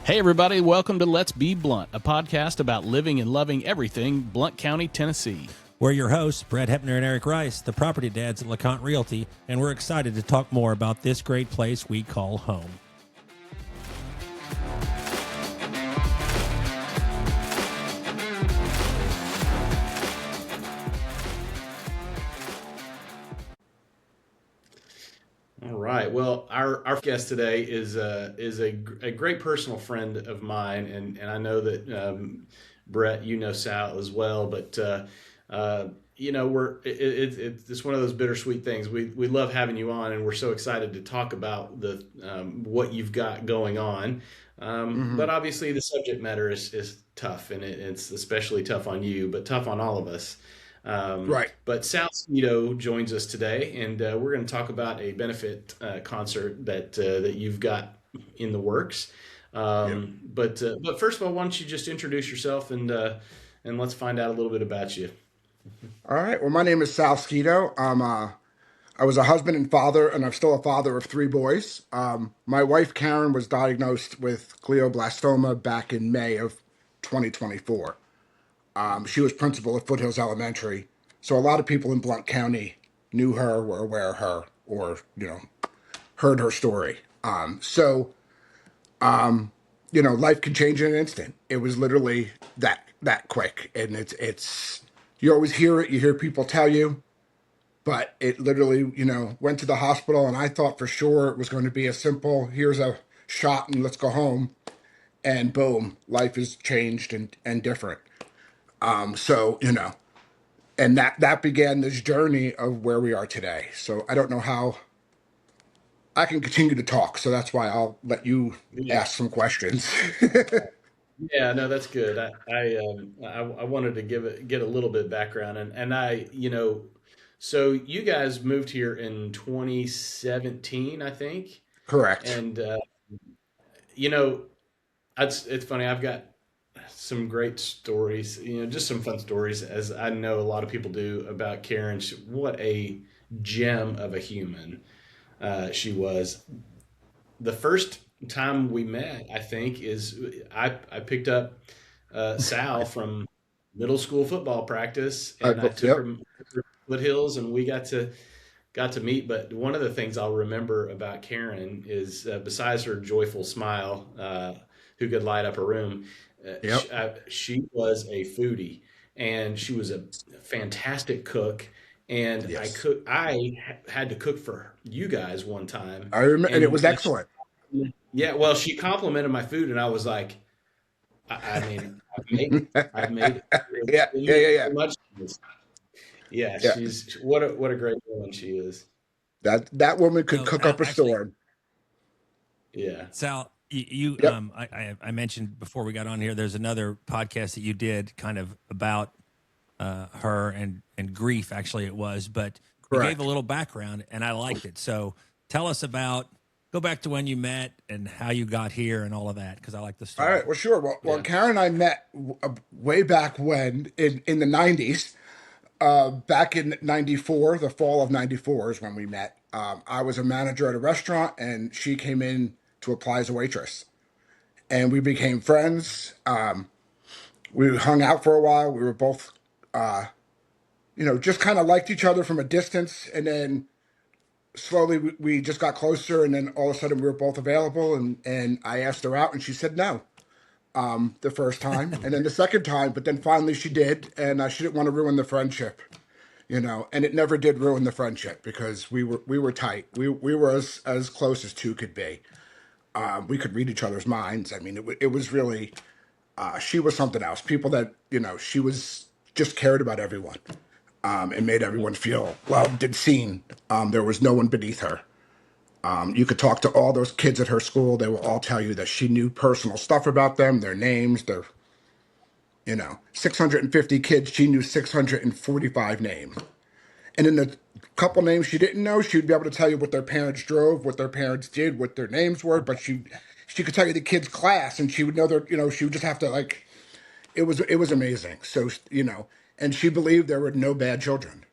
Hey, everybody, welcome to Let's Be Blunt, a podcast about living and loving everything Blount County, Tennessee. We're your hosts, Brett Hepner and Eric Rice, the property dads at LeConte Realty, and we're excited to talk more about this great place we call home. All right. Well, our guest today is a great personal friend of mine, and I know that Brett, you know Sal as well. But it's one of those bittersweet things. We love having you on, and we're so excited to talk about the what you've got going on. But obviously, the subject matter is tough, and it's especially tough on you, but tough on all of us. Right. But Sal Schito joins us today, and we're going to talk about a benefit concert that you've got in the works. But first of all, why don't you just introduce yourself and let's find out a little bit about you. All right. Well, my name is Sal Schito. I was a husband and father, and I'm still a father of three boys. My wife, Karen, was diagnosed with glioblastoma back in May of 2024. She was principal at Foothills Elementary. So a lot of people in Blount County knew her, were aware of her, or, heard her story. Life can change in an instant. It was literally that quick. And it's you always hear it, you hear people tell you, but it literally, went to the hospital, and I thought for sure it was going to be a simple, here's a shot and let's go home. And boom, life has changed and different. And that began this journey of where we are today. So I don't know how I can continue to talk. So that's why I'll let you ask some questions. Yeah, no, that's good. I wanted to get a little bit of background, and so you guys moved here in 2017, I think, Correct. and you know it's funny. I've got some great stories, just some fun stories, as I know a lot of people do about Karen. What a gem of a human she was. The first time we met, I think, is I picked up Sal from middle school football practice, and I took Yep. her to Foothills, and we got to meet. But one of the things I'll remember about Karen is, besides her joyful smile, who could light up a room, Yep. she was a foodie, and she was a fantastic cook. And Yes. I had to cook for you guys one time, I remember, and it and was excellent. yeah, well, she complimented my food, and I was like, I mean, I've made it. I've made it. Yeah. It Yeah. means Yeah. Yeah. so much to us. Yeah, Yeah. she's what a great woman she is. That woman could So, cook up a actually, storm. Yeah. Sal, you Yep. I mentioned before we got on here, there's another podcast that you did kind of about her and grief, actually it was, but you gave a Correct. little background, and I liked it. So tell us go back to when you met and how you got here and all of that, because I like the All story. right. Well, sure. Well, Yeah. Karen and I met way back when in the 90s. Back in 94, the fall of 94 is when we met. I was a manager at a restaurant, and she came in to apply as a waitress. And we became friends. We hung out for a while. We were both, just kind of liked each other from a distance. And then slowly we just got closer. And then all of a sudden we were both available. And I asked her out, and she said no the first time. And then the second time, but then finally she did. And she didn't want to ruin the friendship. And it never did ruin the friendship because we were tight. We were as close as two could be. We could read each other's minds. I mean, it was really she was something else. People that she was just cared about everyone, and made everyone feel loved and seen. There was no one beneath her. You could talk to all those kids at her school. They will all tell you that she knew personal stuff about them, their names, their 650 kids. She knew 645 names. And in the couple names she didn't know, she would be able to tell you what their parents drove, what their parents did, what their names were. But she could tell you the kid's class, and she would know their, she would just have to it was amazing. So and she believed there were no bad children.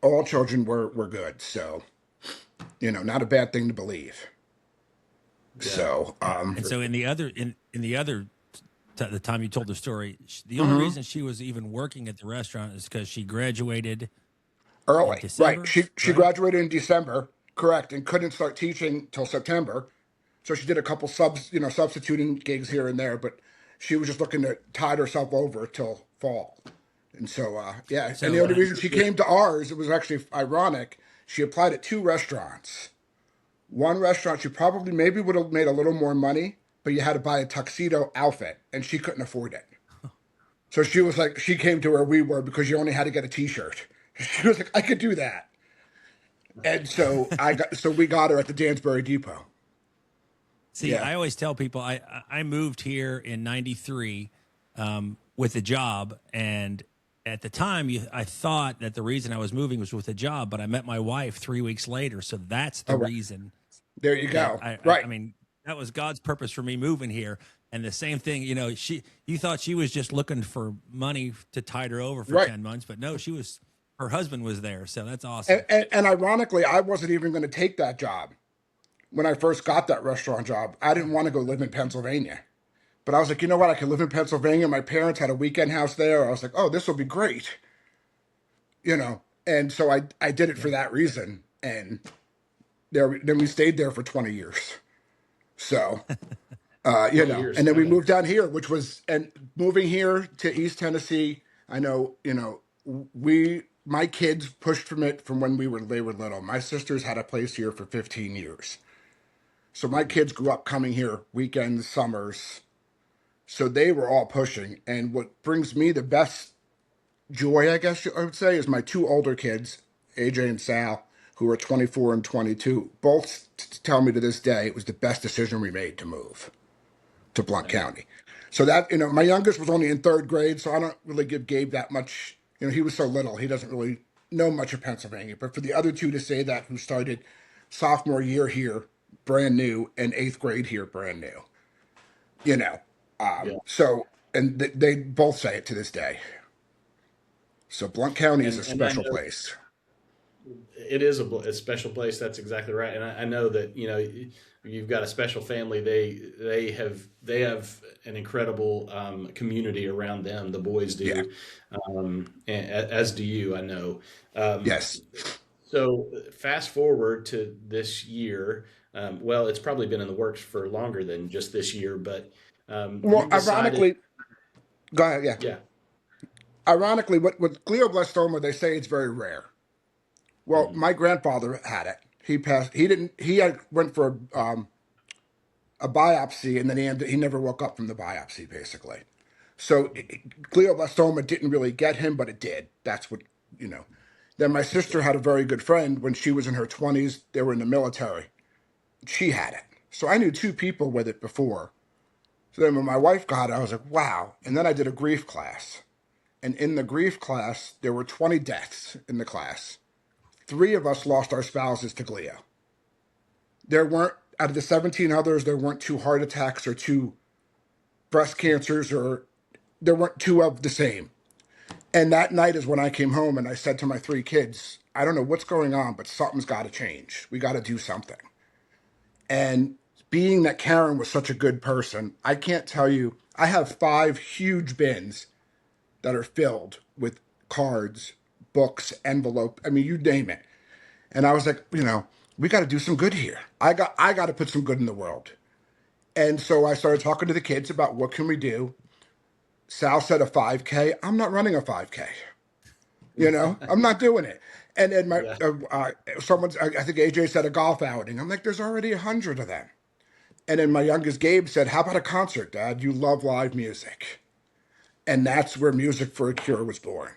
All children were good. So not a bad thing to believe. Yeah. So, And For so sure. in the other the time you told the story, the only mhm. reason she was even working at the restaurant is because she graduated in Early, right? December, She right? graduated in December, correct, and couldn't start teaching till September. So she did a couple substituting gigs here and there, but she was just looking to tide herself over till fall. And so, yeah. And the So only reason she came to ours, it was actually ironic. She applied at two restaurants. One restaurant, she probably maybe would have made a little more money, but you had to buy a tuxedo outfit, and she couldn't afford it. So she was like, she came to where we were because you only had to get a T-shirt. She was like, I could do that, and so we got her at the Dansbury Depot. see, Yeah. I always tell people I moved here in '93 with a job, and at the time I thought that the reason I was moving was with a job, but I met my wife 3 weeks later, so that's the All right. reason There you that go. Right. I mean that was God's purpose for me moving here. And the same thing, you thought she was just looking for money to tide her over for Right. 10 months, but no, her husband was there, so that's And, awesome. and, and ironically, I wasn't even going to take that job when I first got that restaurant job. I didn't want to go live in Pennsylvania. But I was like, you know what? I could live in Pennsylvania. My parents had a weekend house there. I was like, oh, this will be great. And so I did it for that reason. And then we stayed there for 20 years. So, 20 years. and then we Okay. moved down here, and moving here to East Tennessee, I know, my kids pushed from it from when they were little. My sisters had a place here for 15 years. So my Mhm. kids grew up coming here weekends, summers. So they were all pushing. And what brings me the best joy, I guess I would say, is my two older kids, AJ and Sal, who are 24 and 22. Both tell me to this day it was the best decision we made to move to Blount Yeah. County. So that, my youngest was only in third grade, so I don't really give Gabe that much. He was so little, he doesn't really know much of Pennsylvania. But for the other two to say that, who started sophomore year here, brand new, and eighth grade here, brand new, you know. Yeah. So, and they both say it to this day. So Blount County is a And I special know place. it is a special place. That's exactly right. And I know that you've got a special family. They have an incredible community around them. The boys Yeah. do, as do you. I know. Um, Yes. so fast forward to this year. Well, it's probably been in the works for longer than just this year, but Well, you've decided. ironically, go ahead. Yeah. Yeah. Ironically, with glioblastoma, they say it's very rare. Well, Mhm. my grandfather had it. He passed. He didn't. He had went for a biopsy, and then he never woke up from the biopsy, basically. So glioblastoma didn't really get him, but it did. That's what you know. Then my sister had a very good friend when she was in her 20s. They were in the military. She had it. So I knew two people with it before. So then when my wife got it, I was like, wow. And then I did a grief class. And in the grief class, there were 20 deaths in the class. Three of us lost our spouses to glio. There weren't, out of the 17 others, there weren't two heart attacks or two breast cancers, or there weren't two of the same. And that night is when I came home and I said to my three kids, I don't know what's going on, but something's got to change. We got to do something. And being that Karen was such a good person, I can't tell you, I have 5 huge bins that are filled with cards, books, envelope. I mean, you name it. And I was like, we got to do some good here. I got to put some good in the world. And so I started talking to the kids about what can we do. Sal said a 5K. I'm not running a 5K. I'm not doing it. And then Yeah. I think AJ said a golf outing. I'm like, there's already 100 of them. And then my youngest Gabe said, how about a concert, Dad? You love live music. And that's where Music for a Cure was born.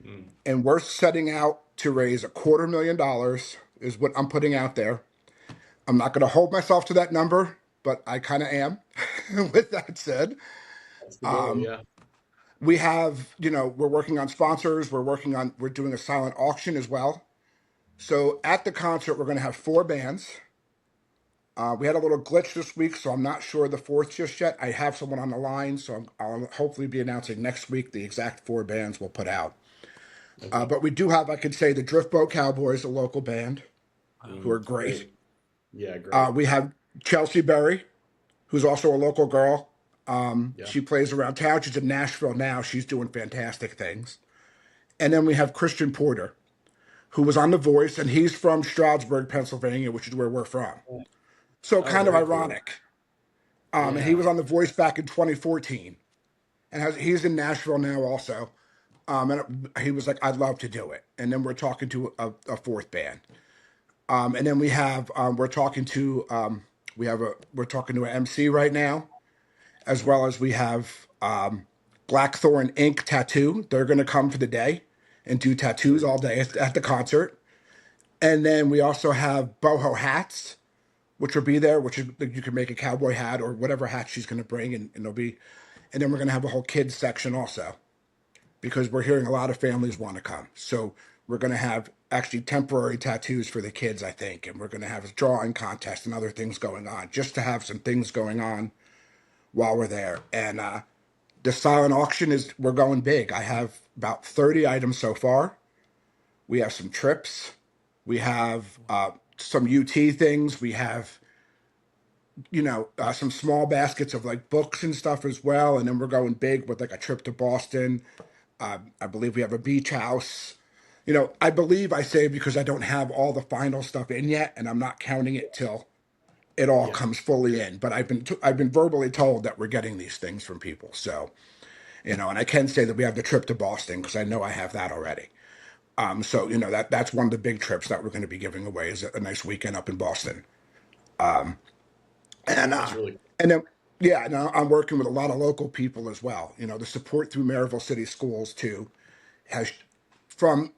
Mm. And we're setting out to raise $250,000 is what I'm putting out there. I'm not going to hold myself to that number, but I kind of am. With that said, That's the goal. Yeah. we have, we're working on sponsors. We're doing a silent auction as well. So at the concert, we're going to have 4 bands. We had a little glitch this week, so I'm not sure the fourth just yet. I have someone on the line, so I'll hopefully be announcing next week the exact 4 bands we'll put out. Okay. But we do have, I could say, the Driftboat Cowboys, a local band who Mhm. are great. Great. Yeah. Great. Chelsea Berry, who's also a local girl. Yeah. She plays around town. She's in Nashville now. She's doing fantastic things. And then we have Christian Porter, who was on The Voice, and he's from Stroudsburg, Pennsylvania, which is where we're from. So Oh, kind of very cool. ironic. And he Yeah. was on The Voice back in 2014, and he's in Nashville now also. And he was like, "I'd love to do it." And then we're talking to a fourth band. And then we have we're talking to an MC right now, as well as we have Blackthorn Ink Tattoo. They're going to come for the day and do tattoos all day at the concert. And then we also have Boho Hats, which will be there, which is you can make a cowboy hat or whatever hat she's going to bring, and it'll be. And then we're going to have a whole kids section also, because we're hearing a lot of families want to come. So we're going to have actually temporary tattoos for the kids, I think, and we're going to have a drawing contest and other things going on, just to have some things going on while we're there. And the silent auction is we're going big. I have about 30 items so far. We have some trips. We have some UT things. We have some small baskets of like books and stuff as well. And then we're going big with like a trip to Boston. I believe we have a beach house. I believe I say because I don't have all the final stuff in yet, and I'm not counting it till it all Yeah. comes fully in. But I've been verbally told that we're getting these things from people. So and I can say that we have the trip to Boston because I know I have that already. So that's one of the big trips that we're going to be giving away is a nice weekend up in Boston. And That's really cool. and then yeah, and I'm working with a lot of local people as well. The support through Maryville City Schools too has from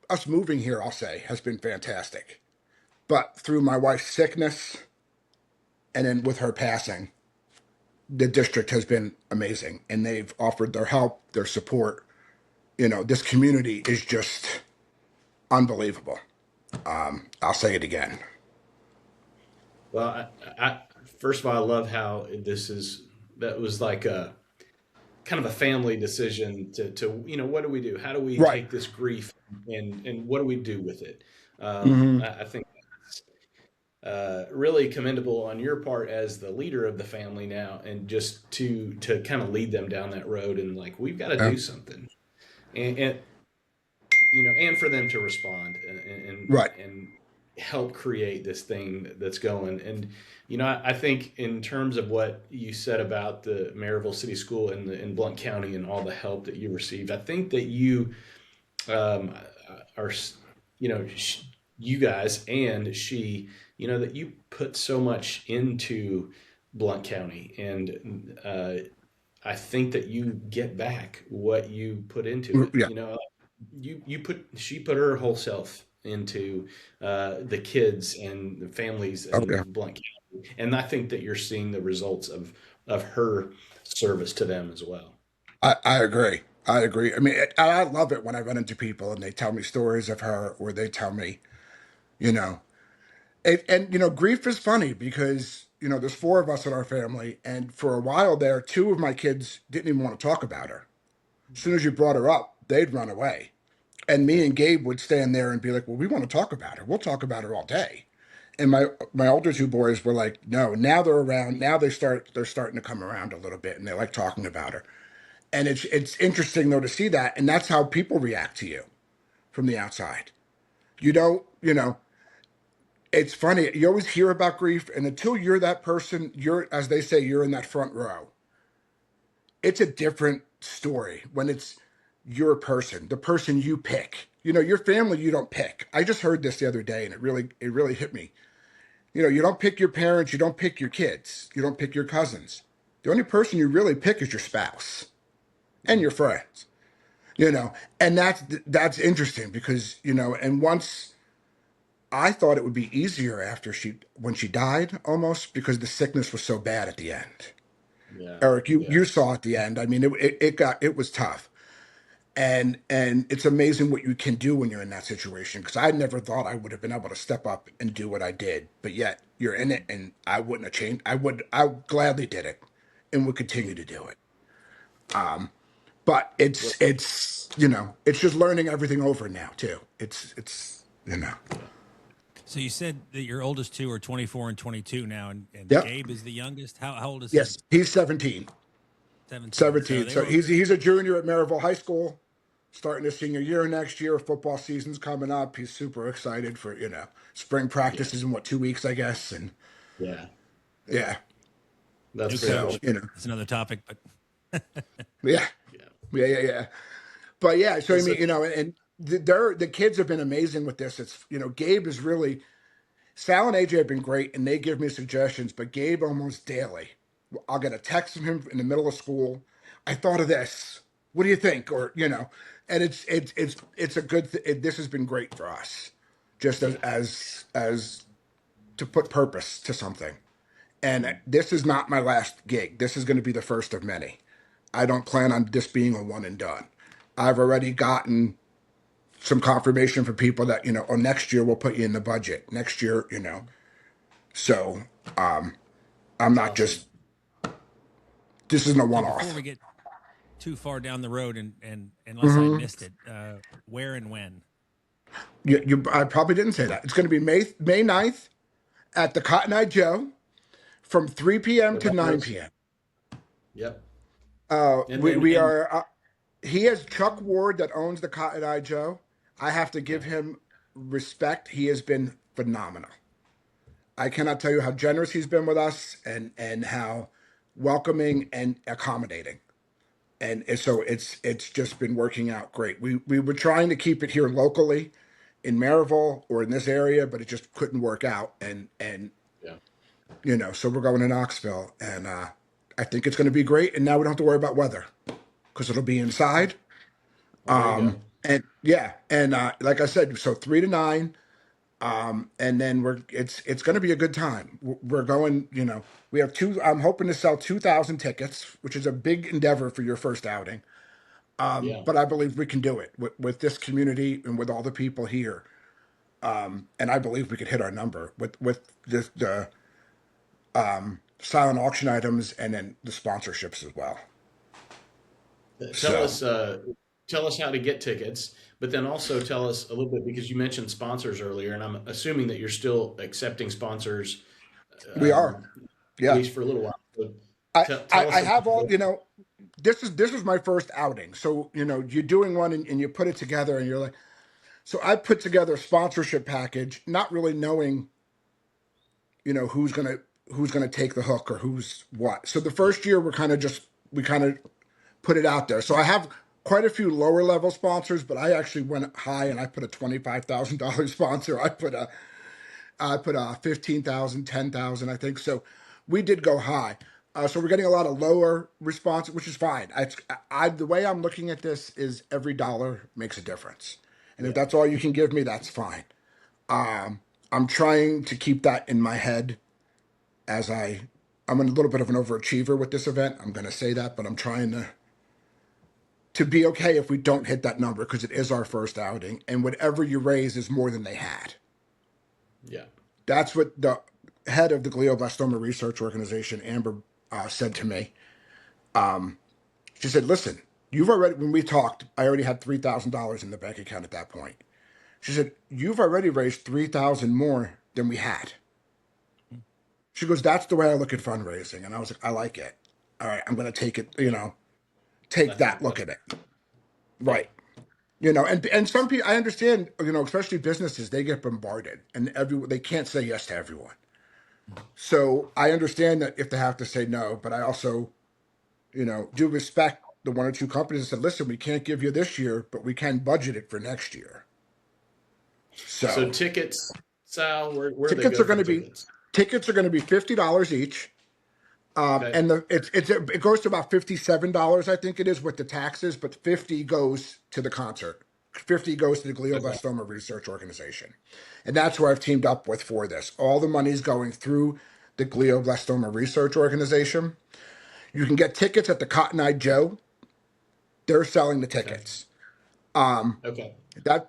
us moving here, I'll say, has been fantastic. But through my wife's sickness and then with her passing, the district has been amazing, and they've offered their help, their support. This community is just unbelievable. I'll say it again. Well, first of all, I love how that was like a kind of a family decision to what do we do? How do we Right. take this grief and what do we do with it? Hmm. I think really commendable on your part as the leader of the family now, and just to kind of lead them down that road and like we've got to Yeah. do something, and and for them to respond Right. and help create this thing that's going. And I think in terms of what you said about the Maryville City School in Blount County and all the help that you received, I think that you are you guys and she, that you put so much into Blount County, and I think that you get back what you put into it. Yeah. She put her whole self into the kids and the families Oh, yeah. in Blount County, and I think that you're seeing the results of her service to them as well. I agree. I agree. I mean, I love it when I run into people and they tell me stories of her, or they tell me, you know, grief is funny because there's four of us in our family, and for a while there, two of my kids didn't even want to talk about her. As soon as you brought her up, they'd run away, and me and Gabe would stand there and be like, "Well, we want to talk about her. We'll talk about her all day." And my older two boys were like, "No." Now they're around. Now they're starting to come around a little bit, and they like talking about her. And it's interesting though to see that, and that's how people react to you from the outside. You don't, it's funny. You always hear about grief, and until you're that person, as they say, you're in that front row. It's a different story when it's your person, the person you pick. Your family you don't pick. I just heard this the other day, and it really hit me. You don't pick your parents, you don't pick your kids, you don't pick your cousins. The only person you really pick is your spouse and your friends. you know and that's interesting because and once I thought it would be easier after she when she died, almost because the sickness was so bad at the end. Yeah, Eric, you yeah. saw at the end. I mean, it was tough. And it's amazing what you can do when you're in that situation, because I never thought I would have been able to step up and do what I did, but yet you're in it, and I wouldn't have changed. I gladly did it and would continue to do it. But Well, it's just learning everything over now too. It's. yeah. So you said that your oldest two are 24 and 22 now, and Yep. Gabe is the youngest. How old is he? Yes, he's 17. 17. So 17. they So were he's a junior at Maryville High School, starting his senior year next year. Football season's coming up. He's super excited for, spring Yeah. practices in 2 weeks, I guess. And Yeah. yeah. That's new pretty So, cool. coach. That's another topic, but yeah. Yeah. Yeah. But yeah, so I So mean, and the kids have been amazing with this. It's, Gabe is really, Sal and AJ have been great and they give me suggestions, but Gabe almost daily. I'll get a text from him in the middle of school. I thought of this. What do you think? Or, and it's a good this has been great for us. Just as yeah. as to put purpose to something. And this is not my last gig. This is going to be the first of many. I don't plan on this being a one and done. I've already gotten some confirmation from people that, oh, next year we'll put you in the budget. Next year, So I'm That's not awesome. just, this isn't a so one before off. we get too far down the road, and unless I missed it, where and when? I probably didn't say that. It's going to be May 9th at the Cotton Eye Joe from 3 p.m. to November 9 9th. p.m. Yep. And We, and we and are, he has Chuck Ward that owns the Cotton Eye Joe. I have to yeah. give him respect. He has been phenomenal. I cannot tell you how generous he's been with us and how welcoming and accommodating. And so it's just been working out great. We were trying to keep it here locally in Maryville or in this area, but it just couldn't work out. And Yeah. so we're going to Knoxville, and I think it's going to be great. And now we don't have to worry about weather because it'll be inside. Well, there you go. And yeah, and like I said, so 3 to 9. And then it's going to be a good time. We're going, we have two. I'm hoping to sell 2,000 tickets, which is a big endeavor for your first outing. Yeah. But I believe we can do it with this community and with all the people here. And I believe we could hit our number with the silent auction items and then the sponsorships as well. Tell So us tell us how to get tickets, but then also tell us a little bit because you mentioned sponsors earlier, and I'm assuming that you're still accepting sponsors we are, at yeah. least for a little while. So I, I, tell I us about have all, the this is my first outing. So, you're doing one and you put it together and you're like, so I put together a sponsorship package, not really knowing, who's gonna take the hook or who's what. So the yeah. first year we kind of put it out there. So I have quite a few lower level sponsors, but I actually went high and I put a $25,000 sponsor. I put a 15,000, 10,000, I think. So we did go high. So we're getting a lot of lower response, which is fine. The way I'm looking at this is every dollar makes a difference, and if Yeah. that's all you can give me, that's fine. I'm trying to keep that in my head as I'm a little bit of an overachiever with this event. I'm going to say that, but I'm trying to be okay if we don't hit that number because it is our first outing, and whatever you raise is more than they had. Yeah. That's what the head of the glioblastoma research organization, Amber, said to me. She said, "Listen, you've already when we talked, I already had $3,000 in the bank account at that point." She said, "You've already raised 3,000 more than we had." She goes, "That's the way I look at fundraising," and I was like, "I like it. All right, I'm going to take it. Take that look That's at it. yeah. Right." And some people I understand, especially businesses, they get bombarded and they can't say yes to everyone. So I understand that if they have to say no, but I also, do respect the one or two companies that said, listen, we can't give you this year, but we can budget it for next year. So So tickets, Sal, where do they tickets go are for going to be tickets? tickets are going to be $50 each. Okay. And it goes to about $57, I think it is, with the taxes, but 50 goes to the concert. 50 goes to the Okay. Glioblastoma Research Organization. And that's where I've teamed up with for this. All the money's going through the Glioblastoma Research Organization. You can get tickets at the Cotton Eye Joe. They're selling the Okay. tickets. Okay.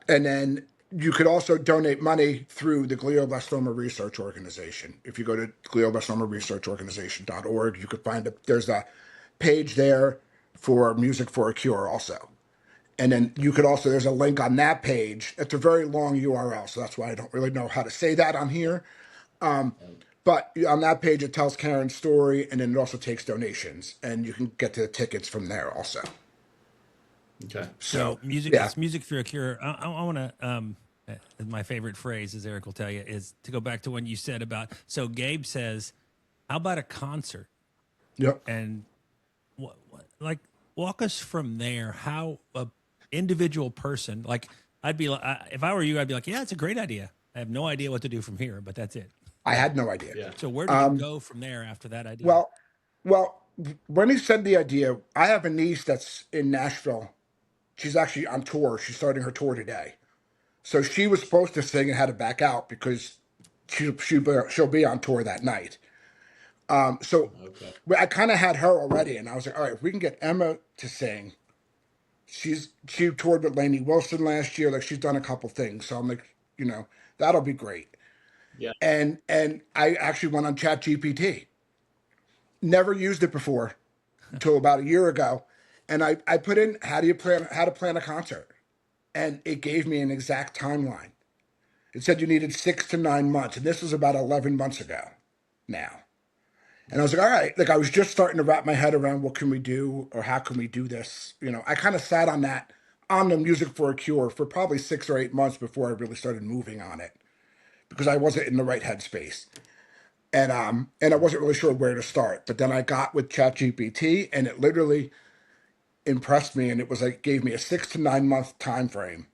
And then you could also donate money through the Glioblastoma Research Organization. If you go to glioblastomaresearchorganization.org, you could find there's a page there for Music for a Cure also. And then you could also, there's a link on that page. It's a very long URL, so that's why I don't really know how to say that on here. But on that page, it tells Karen's story, and then it also takes donations, and you can get to the tickets from there also. Okay. So So music, yeah, it's music for a cure. I want to. My favorite phrase, as Eric will tell you, is to go back to when you said about. So Gabe says, "How about a concert?" yep. And what like walk us from there. How a individual person like I'd be like, if I were you, I'd be like, yeah, it's a great idea. I have no idea what to do from here, but that's it. I had no idea. Yeah. So where did you go from there after that idea? Well, well, when he said the idea, I have a niece that's in Nashville. She's actually on tour. She's starting her tour today. So she was supposed to sing and had to back out because she'll be on tour that night. So Okay. I kind of had her already, and I was like, all right, if we can get Emma to sing, she toured with Lainey Wilson last year. Like she's done a couple things, so I'm like, that'll be great. Yeah. And I actually went on Chat GPT. Never used it before until about a year ago, and I put in how to plan a concert, and it gave me an exact timeline. It said you needed 6 to 9 months, and this was about 11 months ago now. And I was like, all right, like I was just starting to wrap my head around what can we do or how can we do this. I kind of sat on that, on the music for a cure for probably 6 or 8 months before I really started moving on it because I wasn't in the right headspace. And I wasn't really sure where to start. But then I got with ChatGPT and it literally impressed me, and it was like gave me a 6 to 9 month time frame.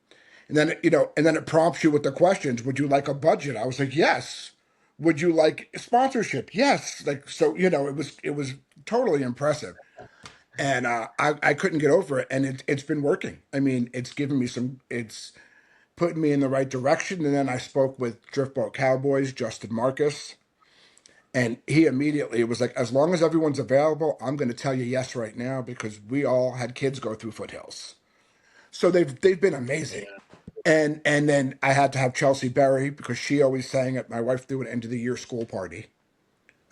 And then it prompts you with the questions. Would you like a budget? I was like, yes. Would you like sponsorship? Yes. Like so, it was totally impressive, and I couldn't get over it, and it's been working. I mean, it's putting me in the right direction. And then I spoke with Driftboat Cowboys, Justin Marcus, and he immediately was like, as long as everyone's available, I'm going to tell you yes right now because we all had kids go through Foothills. So they've been amazing. Yeah. And then I had to have Chelsea Berry because she always sang at my wife threw an end of the year school party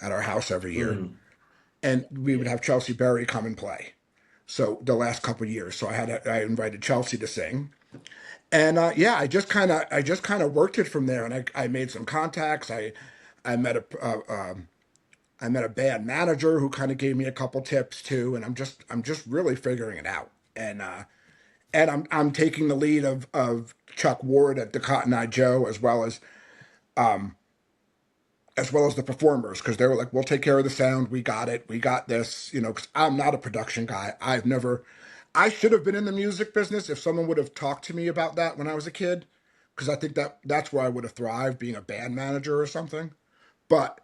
at our house every year. Mm. And we would Yeah. have Chelsea Berry come and play. So the last couple of years. So I invited Chelsea to sing. And yeah, I just kind of worked it from there, and I made some contacts. I met a band manager who kind of gave me a couple tips too, and I'm just really figuring it out. And I'm taking the lead of Chuck Ward at the Cotton Eye Joe as well as the performers because they were like, we'll take care of the sound, we got it, we got this, because I'm not a production guy. I should have been in the music business if someone would have talked to me about that when I was a kid, because I think that's where I would have thrived, being a band manager or something. But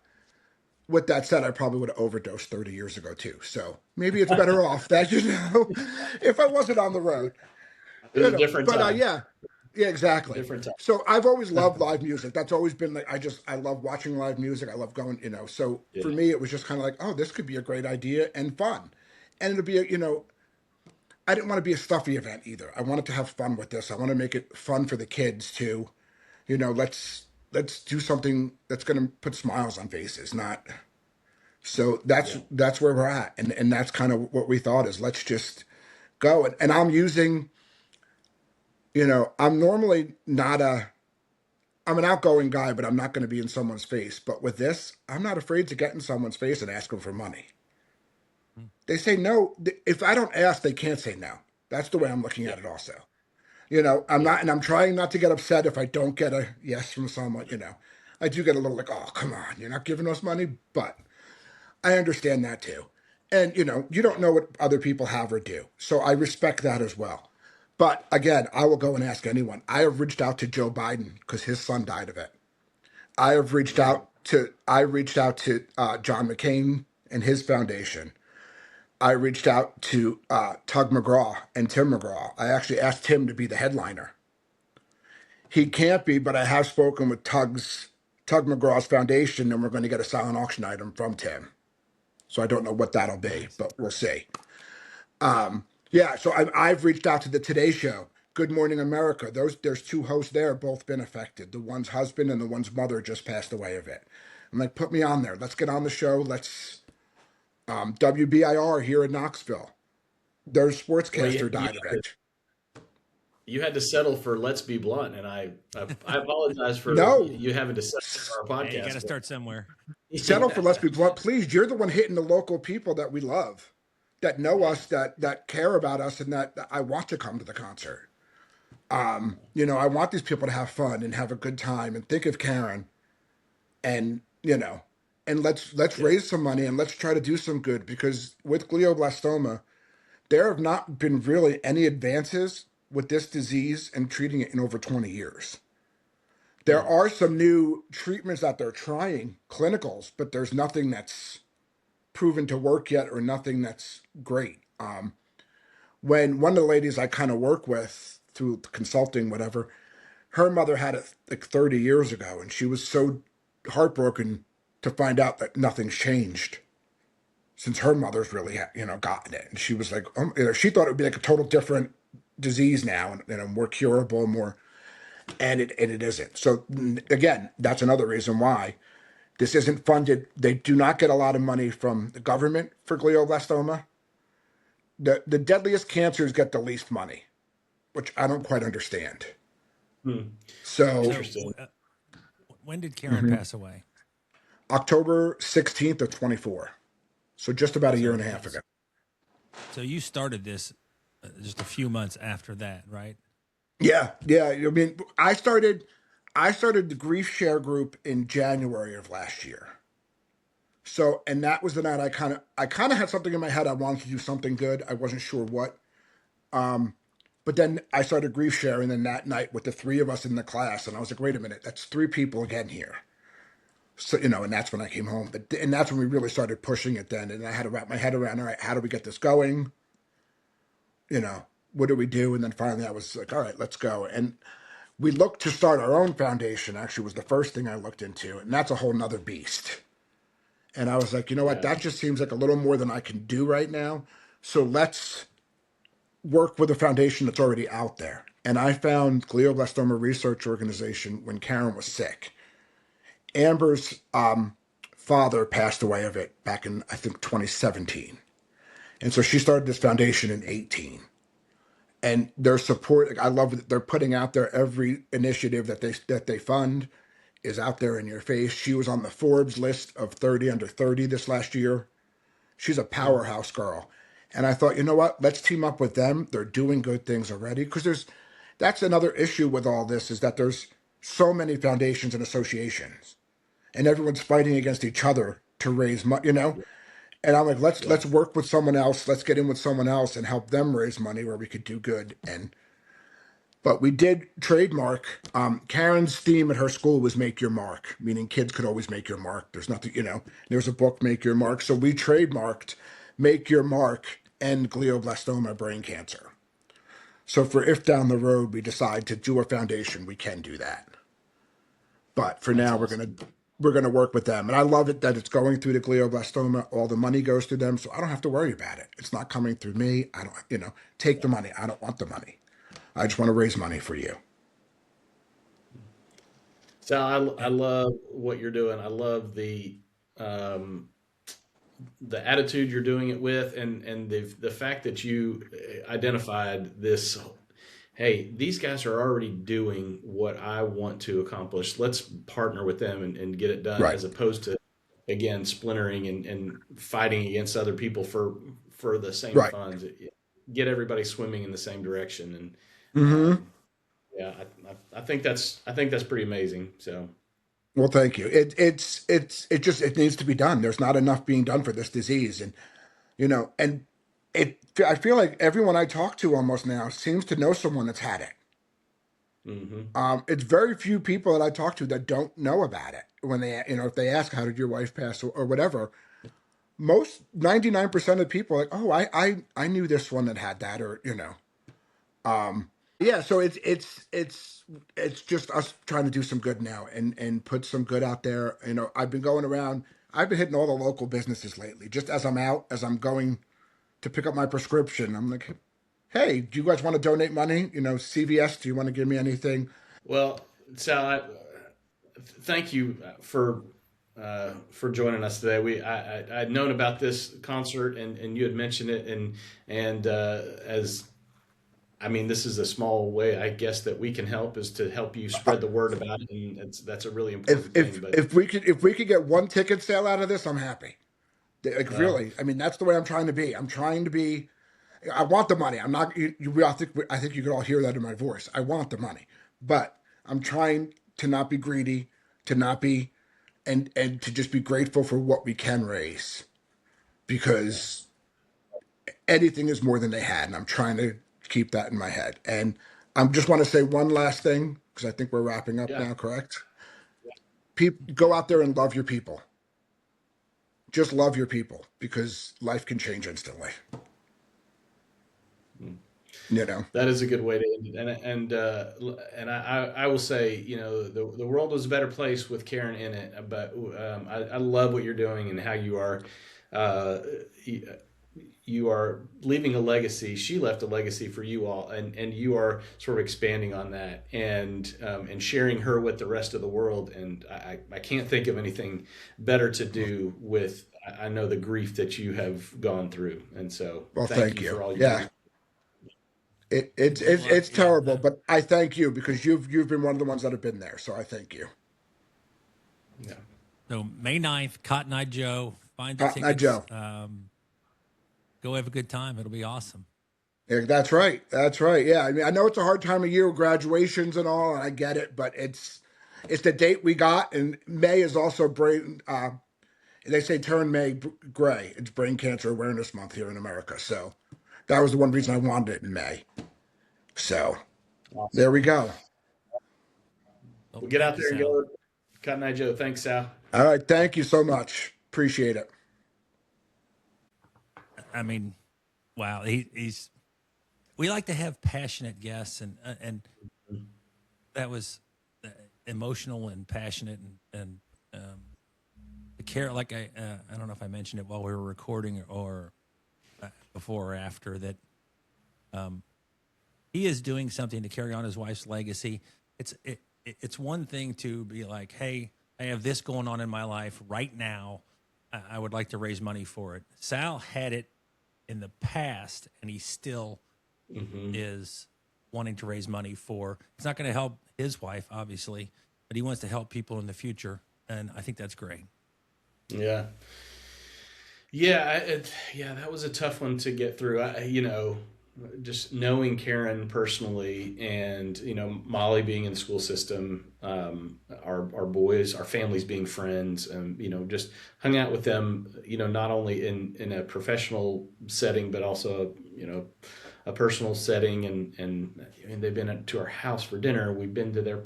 with that said, I probably would have overdosed 30 years ago too. So maybe it's better off that, if I wasn't on the road. It was a different But time. yeah, exactly. Different time. So I've always loved live music. That's always been like I love watching live music. I love going. So for Yeah. me, it was just kind of like, oh, this could be a great idea and fun, and it'll be I didn't want to be a stuffy event either. I wanted to have fun with this. I want to make it fun for the kids too. Let's do something that's going to put smiles on faces, not. So that's Yeah. that's where we're at, and that's kind of what we thought is let's just go. And I'm using. I'm normally not I'm an outgoing guy, but I'm not going to be in someone's face. But with this, I'm not afraid to get in someone's face and ask them for money. They say no. If I don't ask, they can't say no. That's the way I'm looking Yeah. at it also. I'm Yeah. not, and I'm trying not to get upset if I don't get a yes from someone, I do get a little like, oh, come on, you're not giving us money. But I understand that too. And, you don't know what other people have or do. So I respect that as well. But again, I will go and ask anyone. I have reached out to Joe Biden because his son died of it. Oh. I reached out to John McCain and his foundation. I reached out to Tug McGraw and Tim McGraw. I actually asked Tim to be the headliner. He can't be, but I have spoken with Tug McGraw's foundation, and we're going to get a silent auction item from Tim. So I don't know what that'll be, Nice. but we'll see. Yeah, so I've reached out to the Today Show, Good Morning America. There's two hosts there, both been affected. The one's husband and the one's mother just passed away of it. I'm like, put me on there. Let's get on the show. Let's WBIR here in Knoxville. Their Well, sportscaster died of it. you had to settle for "Let's Be Blunt," and I apologize for No, you having to settle s- for our Hey, you got podcast, to but start somewhere. settle for Let's yeah, Be Blunt, please. You're the one hitting the local people that we love, that know yeah, us, that care about us, and that I want to come to the concert. I want these people to have fun and have a good time and think of Karen, and and let's yeah, raise some money and let's try to do some good, because with glioblastoma there have not been really any advances with this disease and treating it in over 20 years. There mm, are some new treatments that they're trying, clinicals, but there's nothing that's proven to work yet, or nothing that's great. When one of the ladies I kind of work with through consulting, whatever, her mother had it like 30 years ago, and she was so heartbroken to find out that nothing's changed since her mother's really gotten it. And she was like, she thought it would be like a total different disease now, and more curable, more, and it isn't. So again, that's another reason why this isn't funded. They do not get a lot of money from the government for glioblastoma. The deadliest cancers get the least money, which I don't quite understand. mm. So So, Interesting. when did Karen mhm, pass away? October 16th of 24. So just about a year So, and a half ago. so you started this just a few months after that, right? Yeah, yeah. I mean, I started the grief share group in January of last year. So, and that was the night I kind of had something in my head. I wanted to do something good. I wasn't sure what. Um, but then I started grief sharing, then that night with the three of us in the class, and I was like, wait a minute, that's three people again here. So, and that's when I came home. And that's when we really started pushing it then. And I had to wrap my head around, all right, how do we get this going? You know, what do we do? And then finally I was like, all right, let's go. And we looked to start our own foundation, actually, was the first thing I looked into. And that's a whole nother beast. And I was like, you know what? Yeah, That just seems like a little more than I can do right now. So let's work with a foundation that's already out there. And I found glioblastoma research organization when Karen was sick. Amber's father passed away of it back in, I think, 2017. And so she started this foundation in 18. And their support, I love that they're putting out there every initiative that they fund is out there in your face. She was on the Forbes list of 30 under 30 this last year. She's a mm, powerhouse girl. And I thought, you know what? Let's team up with them. They're doing good things already. Because that's another issue with all this, is that there's so many foundations and associations, and everyone's fighting against each other to raise money. yeah, And I'm like, let's yeah. let's work with someone else. Let's get in with someone else and help them raise money where we could do good. And but we did trademark. Karen's theme at her school was "Make Your Mark," meaning kids could always make your mark. There's nothing. There's a book, "Make Your Mark," so we trademarked "Make Your Mark" and glioblastoma brain cancer. So for if down the road we decide to do a foundation, we can do that. But for That's now, we're awesome. gonna we're gonna work with them, and I love it that it's going through the glioblastoma. All the money goes through them, so I don't have to worry about it. It's not coming through me. I don't, take the money. I don't want the money. I just want to raise money for you. So I love what you're doing. I love um, the attitude you're doing it with, and the fact that you identified this. Hey, these guys are already doing what I want to accomplish. Let's partner with them and get it done, Right. as opposed to, again, splintering and fighting against other people for the same Right. funds. Get everybody swimming in the same direction, and Hmm. yeah, I think that's pretty amazing. So Well, thank you. It needs to be done. There's not enough being done for this disease, and it. I feel like everyone I talk to almost now seems to know someone that's had it. hmm, It's very few people that I talk to that don't know about it when if they ask, how did your wife pass, or whatever. Most 99% of people are like, oh, I knew this one that had that, or. Yeah, so it's just us trying to do some good now, and put some good out there. I've been going around. I've been hitting all the local businesses lately. Just as I'm going to pick up my prescription, I'm like, hey, do you guys want to donate money? CVS, do you want to give me anything? well, Sal, thank you for joining us today. I'd known about this concert, and you had mentioned it, and as I mean, this is a small way, I guess, that we can help is to help you spread the word about it, and that's a really important thing. But If we could get one ticket sale out of this, I'm happy. Like well, really, I mean, that's the way I'm trying to be. I'm trying to be. I want the money. I'm not. I think you could all hear that in my voice. I want the money, but I'm trying to not be greedy, to not be, and to just be grateful for what we can raise, yeah, because anything is more than they had, and I'm trying to keep that in my head. And I just want to say one last thing because I think we're wrapping up yeah. now. Correct? People, go out there and love your people. Just love your people because life can change instantly. Mm. You know. That is a good way to end it. And I will say, the world was a better place with Karen in it. But I love what you're doing and how you are. Uh, you are leaving a legacy. She left a legacy for you all, and you are sort of expanding on that and sharing her with the rest of the world. And I can't think of anything better to do with. I know the grief that you have gone through, and so Well, thank thank you you. for all you Yeah, do. Good luck. it's Yeah. terrible, but I thank you because you've been one of the ones that have been there. So I thank you. Yeah. So May 9th, Cotton Eye Joe. Find the Not tickets. Joe. Go have a good time. It'll be awesome. Yeah, that's right. That's right. Yeah, I mean, I know it's a hard time of year with graduations and all, and I get it, but it's the date we got, and May is also brain. They say turn gray. It's Brain Cancer Awareness Month here in America, so that was the one reason I wanted it in May. So Awesome. there we go. Well, Well, get thank out you, there and Sal. go. Cotton Eye Joe. Thanks, Sal. All right, thank you so much. Appreciate it. I mean, wow. He's. We like to have passionate guests, and that was emotional and passionate, and the care. Like I don't know if I mentioned it while we were recording or before or after that. He is doing something to carry on his wife's legacy. It's one thing to be like, hey, I have this going on in my life right now. I would like to raise money for it. Sal had it in the past, and he still Hmm. is wanting to raise money for. It's not going to help his wife, obviously, but he wants to help people in the future, and I think that's great. Yeah. Yeah, that was a tough one to get through. Just knowing Karen personally, and Molly being in the school system, our boys, our families being friends, and just hung out with them. Not only in a professional setting, but also a personal setting, and they've been to our house for dinner. We've been to their.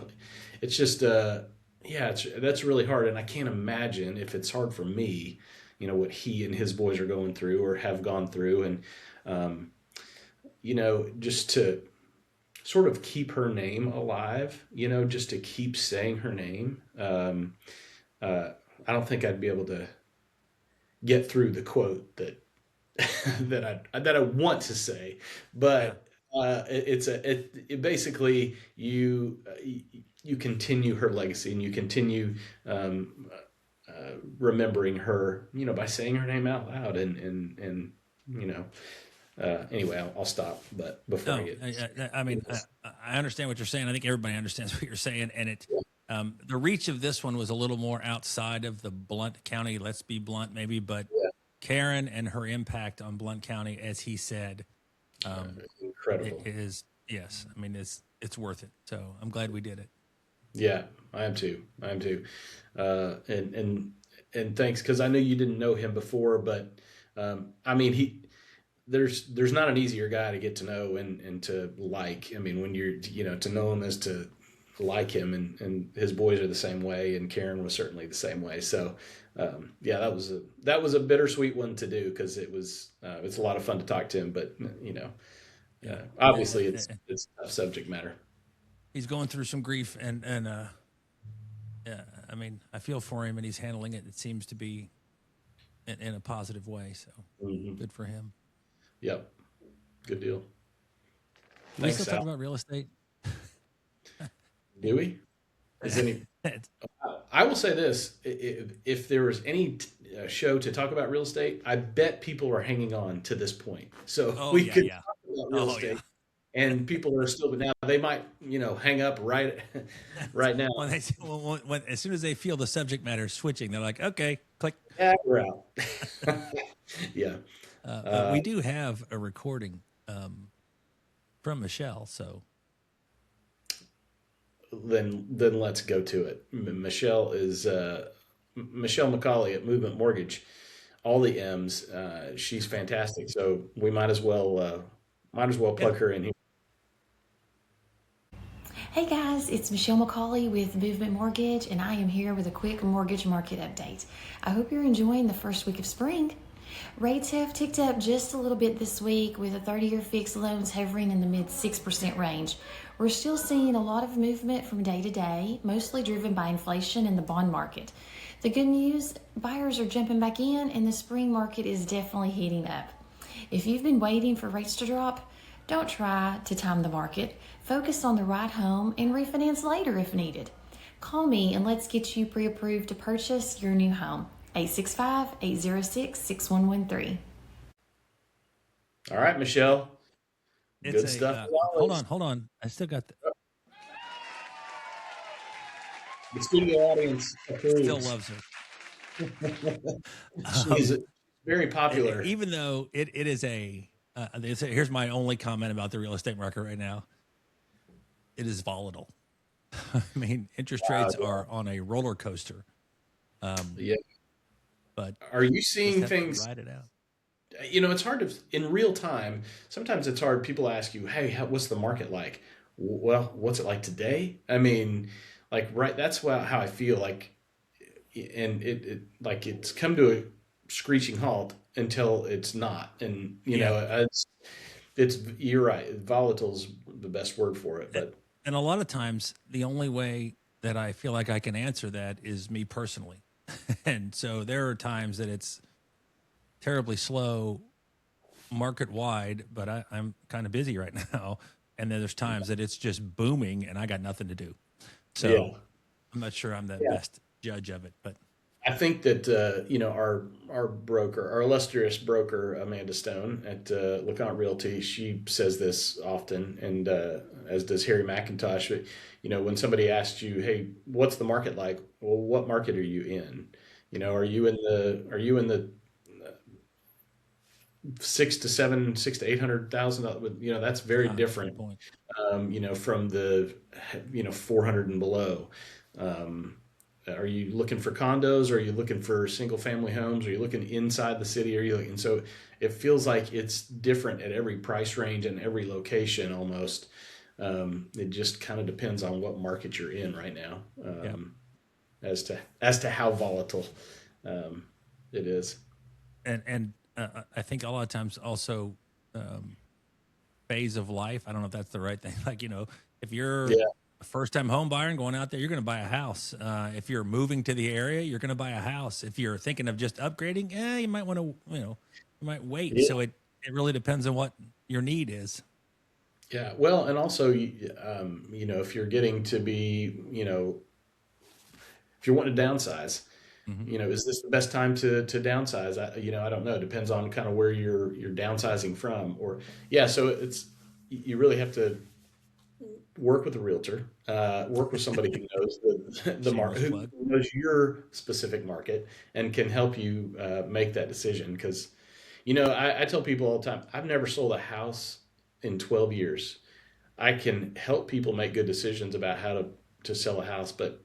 It's just yeah, that's really hard, and I can't imagine if it's hard for me, what he and his boys are going through or have gone through, and um, just to sort of keep her name alive, just to keep saying her name. Uh, I don't think I'd be able to get through the quote that that I want to say, Yeah. but it basically you continue her legacy and you continue remembering her, by saying her name out loud and you know anyway, I'll stop. But before I No, get I mean, I understand what you're saying. I think everybody understands what you're saying, and yeah, the reach of this one was a little more outside of the Blunt County. Let's be blunt, maybe, but Karen and her impact on Blunt County, as he said, um, it incredible. is yes. I mean, it's worth it. So I'm glad we did it. Yeah, I am too. I am too. And thanks because I know you didn't know him before, but I mean there's not an easier guy to get to know and to like. I mean, when you're to know him as to like him, and his boys are the same way, and Karen was certainly the same way. So yeah, that was a bittersweet one to do because it's a lot of fun to talk to him, but Yeah, obviously it's a tough subject matter. he's going through some grief, and yeah, I mean, I feel for him, and he's handling it. It seems to be in a positive way. So Hmm. good for him. Yep, good deal. Do we Thanks, still talk Sal. about real estate? Do we? Is any? I will say this: if there was any show to talk about real estate, I bet people are hanging on to this point. So Oh we yeah, could yeah. talk about real Oh yeah. estate and people are still, but now they might, hang up right right now. when they as soon as they feel the subject matter switching, they're like, okay, click. Yeah, we're out. Yeah. But Uh, we do have a recording from Michelle, so then let's go to it. Michelle is Michelle McCauley at Movement Mortgage. All the M's. She's fantastic. So we might as well yeah. plug her in here. Hey guys, it's Michelle McCauley with Movement Mortgage, and I am here with a quick mortgage market update. I hope you're enjoying the first week of spring. Rates have ticked up just a little bit this week, with a 30-year fixed loans hovering in the mid 6% range. We're still seeing a lot of movement from day to day, mostly driven by inflation in the bond market. The good news, buyers are jumping back in, and the spring market is definitely heating up. If you've been waiting for rates to drop, don't try to time the market. Focus on the right home and refinance later if needed. Call me and let's get you pre-approved to purchase your new home. 865-806-6113. All right, Michelle. It's Good stuff as always. hold on. I still got The studio audience still approves. loves her. She's very popular. Even though it is here's my only comment about the real estate market right now. It is volatile. I mean, interest rates are on a roller coaster. Yeah. But Are you just seeing have to things? ride it out. It's hard to in real time. Sometimes it's hard. People ask you, "Hey, what's the market like?" Well, what's it like today? I mean, like right. That's how I feel like, and it like it's come to a screeching halt until it's not. And Yeah. it's you're right. Volatile's the best word for it. But And a lot of times, the only way that I feel like I can answer that is me personally. And so there are times that it's terribly slow market wide, but I'm kind of busy right now. And then there's times that it's just booming and I got nothing to do. So yeah. I'm not sure I'm the Yeah. best judge of it, but I think that our broker, our illustrious broker Amanda Stone at LeConte Realty, she says this often, and as does Harry McIntosh. But when somebody asks you, "Hey, what's the market like?" Well, what market are you in? Are you in the 6 to 800,000? That's very that's a good different. point. From the 400 and below. Are you looking for condos? Are you looking for single family homes? Are you looking inside the city? Are you looking? So it feels like it's different at every price range and every location almost. It just kind of depends on what market you're in right now, Yeah. as to how volatile it is. And I think a lot of times also phase of life. I don't know if that's the right thing. Like, if you're Yeah, a first time home buyer and going out there, you're going to buy a house. If you're moving to the area, you're going to buy a house. If you're thinking of just upgrading, you might want to, you might wait. yeah, So it really depends on what your need is. yeah. Well, and also, if you're getting to be, if you're wanting to downsize, Hmm. is this the best time to downsize? I don't know. It depends on kind of where you're downsizing from, or yeah. So you really have to work with a realtor, work with somebody who knows the market, Shameless who plug. knows your specific market, and can help you make that decision. Because I tell people all the time, I've never sold a house in 12 years. I can help people make good decisions about how to sell a house, but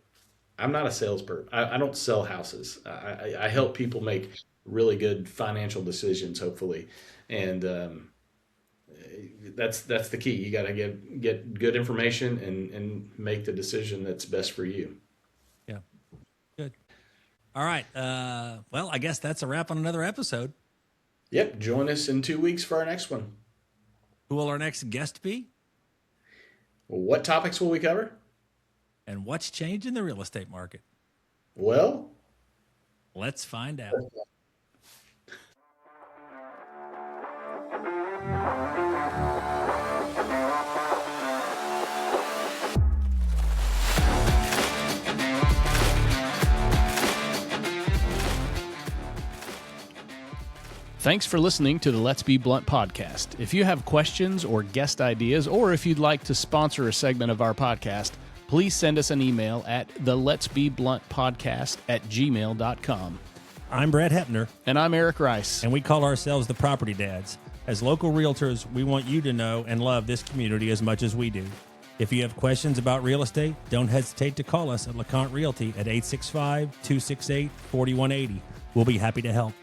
I'm not a salesperson. I don't sell houses. I help people make really good financial decisions, hopefully, and that's the key. You got to get good information and make the decision that's best for you. Yeah. Good. All right. Well, I guess that's a wrap on another episode. Yep. Join us in 2 weeks for our next one. Who will our next guest be? What topics will we cover? And what's changed in the real estate market? Well, Let's find out. Thanks for listening to the Let's Be Blunt podcast. If you have questions or guest ideas, or if you'd like to sponsor a segment of our podcast, please send us an email at the Let's Be Blunt podcast at gmail.com. I'm Brad Hepner. And I'm Eric Rice. And we call ourselves the Property Dads. As local realtors, we want you to know and love this community as much as we do. If you have questions about real estate, don't hesitate to call us at LeConte Realty at 865-268-4180. We'll be happy to help.